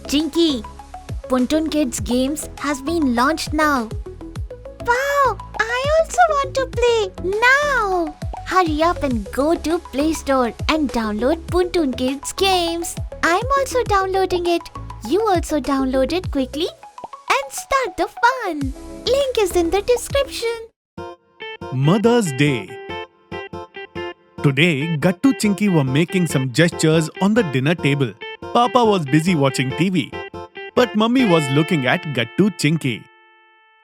Chinky, Puntun Kids Games has been launched now. Wow, I also want to play now. Hurry up and go to Play Store and download Puntun Kids Games. I'm also downloading it. You also download it quickly and start the fun. Link is in the description. Mother's Day. Today, Gattu Chinky were making some gestures on the dinner table. Papa was busy watching TV, but Mummy was looking at Gattu Chinky.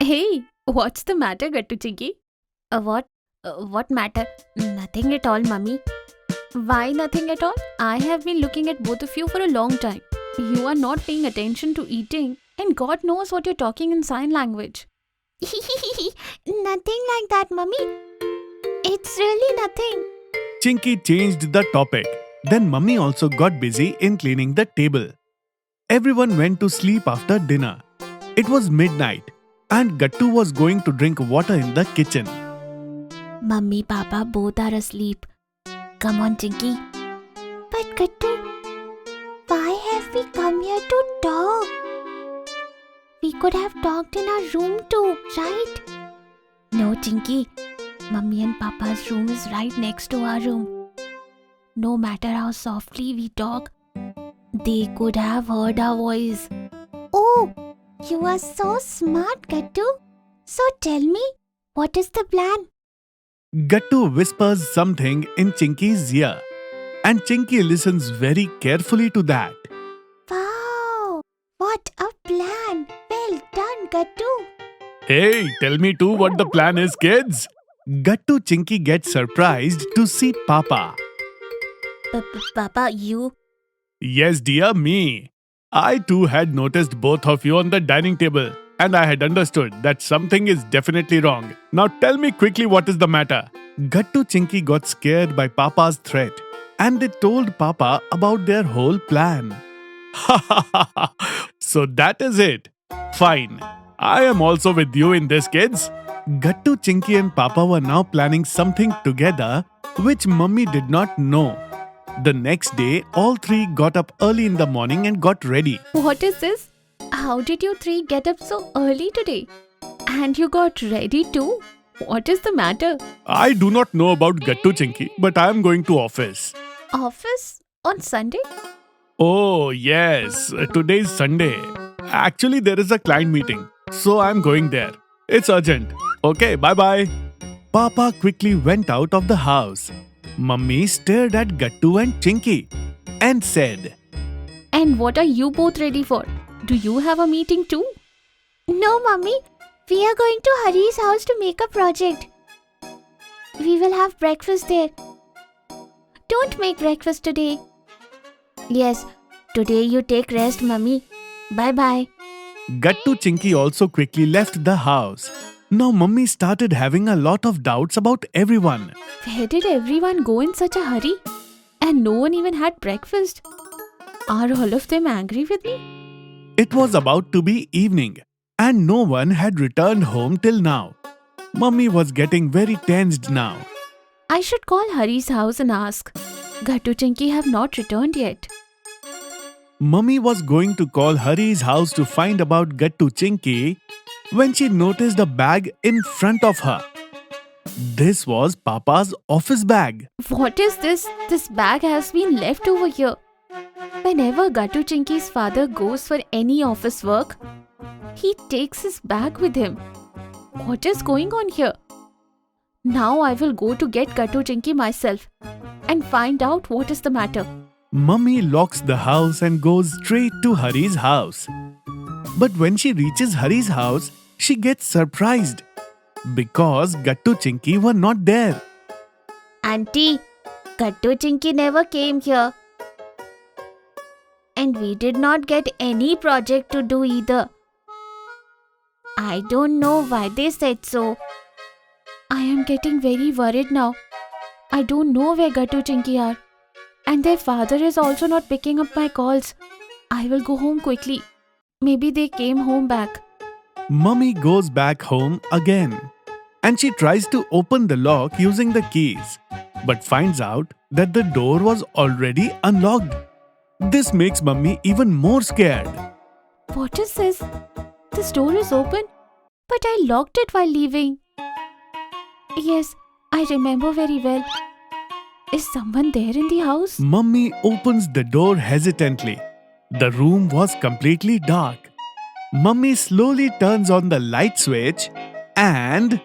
Hey, what's the matter, Gattu Chinky? What matter? Nothing at all, Mummy. Why nothing at all? I have been looking at both of you for a long time. You are not paying attention to eating, and God knows what you're talking in sign language. Nothing like that, Mummy. It's really nothing. Chinky changed the topic. Then Mummy also got busy in cleaning the table. Everyone went to sleep after dinner. It was midnight, and Gattu was going to drink water in the kitchen. Mummy, Papa both are asleep. Come on, Chinky. But Gattu, why have we come here to talk? We could have talked in our room too, right? No, Chinky. Mummy and Papa's room is right next to our room. No matter how softly we talk, they could have heard our voice. Oh, you are so smart, Gattu. So tell me, what is the plan? Gattu whispers something in Chinky's ear, and Chinky listens very carefully to that. Wow, what a plan. Well done, Gattu. Hey, tell me too what the plan is, kids. Gattu Chinky gets surprised to see Papa. Papa, you? Yes, dear, me. I too had noticed both of you on the dining table, and I had understood that something is definitely wrong. Now tell me quickly what is the matter. Gattu Chinky got scared by Papa's threat, and they told Papa about their whole plan. So that is it. Fine. I am also with you in this, kids. Gattu Chinky and Papa were now planning something together which Mummy did not know. The next day, all three got up early in the morning and got ready. What is this? How did you three get up so early today? And you got ready too? What is the matter? I do not know about Gattu Chinky, but I am going to office. Office? On Sunday? Oh, yes. Today is Sunday. Actually, there is a client meeting, so I am going there. It's urgent. Okay, bye-bye. Papa quickly went out of the house. Mummy stared at Gattu and Chinky and said, And what are you both ready for? Do you have a meeting too? No, Mummy. We are going to Hari's house to make a project. We will have breakfast there. Don't make breakfast today. Yes, today you take rest, Mummy. Bye-bye. Gattu Chinky also quickly left the house. Now Mummy started having a lot of doubts about everyone. Where did everyone go in such a hurry? And no one even had breakfast. Are all of them angry with me? It was about to be evening, and no one had returned home till now. Mummy was getting very tensed now. I should call Hari's house and ask. Gattu Chinky have not returned yet. Mummy was going to call Hari's house to find about Gattu Chinky when she noticed a bag in front of her. This was Papa's office bag. What is this? This bag has been left over here. Whenever Gattu Chinky's father goes for any office work, he takes his bag with him. What is going on here? Now I will go to get Gattu Chinky myself and find out what is the matter. Mummy locks the house and goes straight to Hari's house. But when she reaches Hari's house, she gets surprised because Gattu Chinky were not there. Auntie, Gattu Chinky never came here. And we did not get any project to do either. I don't know why they said so. I am getting very worried now. I don't know where Gattu Chinky are. And their father is also not picking up my calls. I will go home quickly. Maybe they came home back. Mummy goes back home again, and she tries to open the lock using the keys, but finds out that the door was already unlocked. This makes Mummy even more scared. What is this? This door is open, but I locked it while leaving. Yes, I remember very well. Is someone there in the house? Mummy opens the door hesitantly. The room was completely dark. Mummy slowly turns on the light switch and...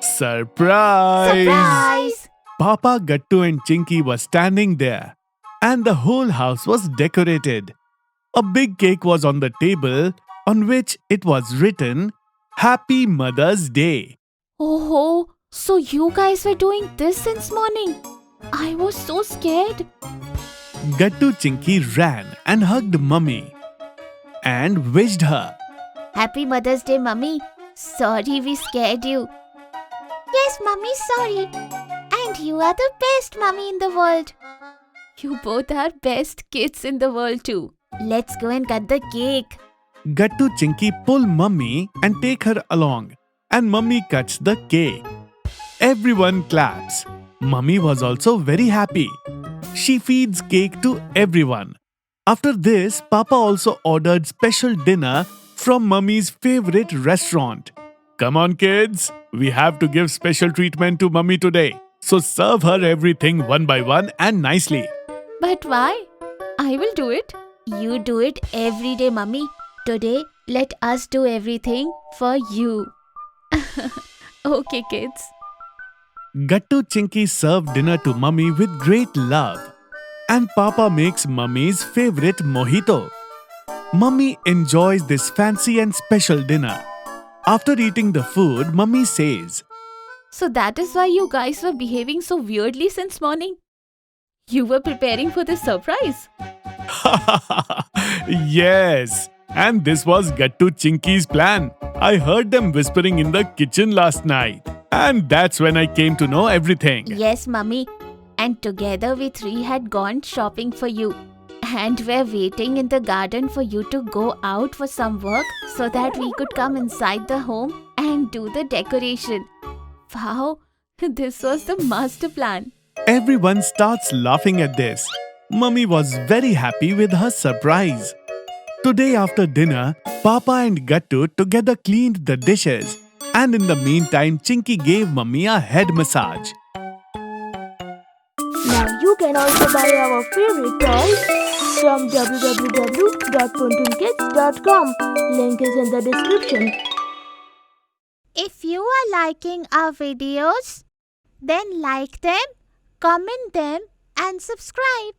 Surprise! Surprise! Papa, Gattu and Chinky were standing there, and the whole house was decorated. A big cake was on the table on which it was written, Happy Mother's Day. Oh, so you guys were doing this since morning. I was so scared. Gattu Chinky ran and hugged Mummy and wished her. Happy Mother's Day, Mummy. Sorry we scared you. Yes, Mummy, sorry. And you are the best Mummy in the world. You both are best kids in the world too. Let's go and cut the cake. Gattu Chinky pull Mummy and take her along, and Mummy cuts the cake. Everyone claps. Mummy was also very happy. She feeds cake to everyone. After this, Papa also ordered special dinner from Mummy's favorite restaurant. Come on, kids. We have to give special treatment to Mummy today. So serve her everything one by one and nicely. But why? I will do it. You do it every day, Mummy. Today, let us do everything for you. Okay, kids. Gattu Chinky served dinner to Mummy with great love. And Papa makes Mummy's favorite mojito. Mummy enjoys this fancy and special dinner. After eating the food, Mummy says, So that is why you guys were behaving so weirdly since morning? You were preparing for this surprise? Yes, and this was Gattu Chinky's plan. I heard them whispering in the kitchen last night. And that's when I came to know everything. Yes, Mummy. And together we three had gone shopping for you. And we're waiting in the garden for you to go out for some work so that we could come inside the home and do the decoration. Wow, this was the master plan. Everyone starts laughing at this. Mummy was very happy with her surprise. Today after dinner, Papa and Gattu together cleaned the dishes. And in the meantime, Chinky gave Mummy a head massage. Now you can also buy our favorite toys from www.puntunkids.com. Link is in the description. If you are liking our videos, then like them, comment them and subscribe.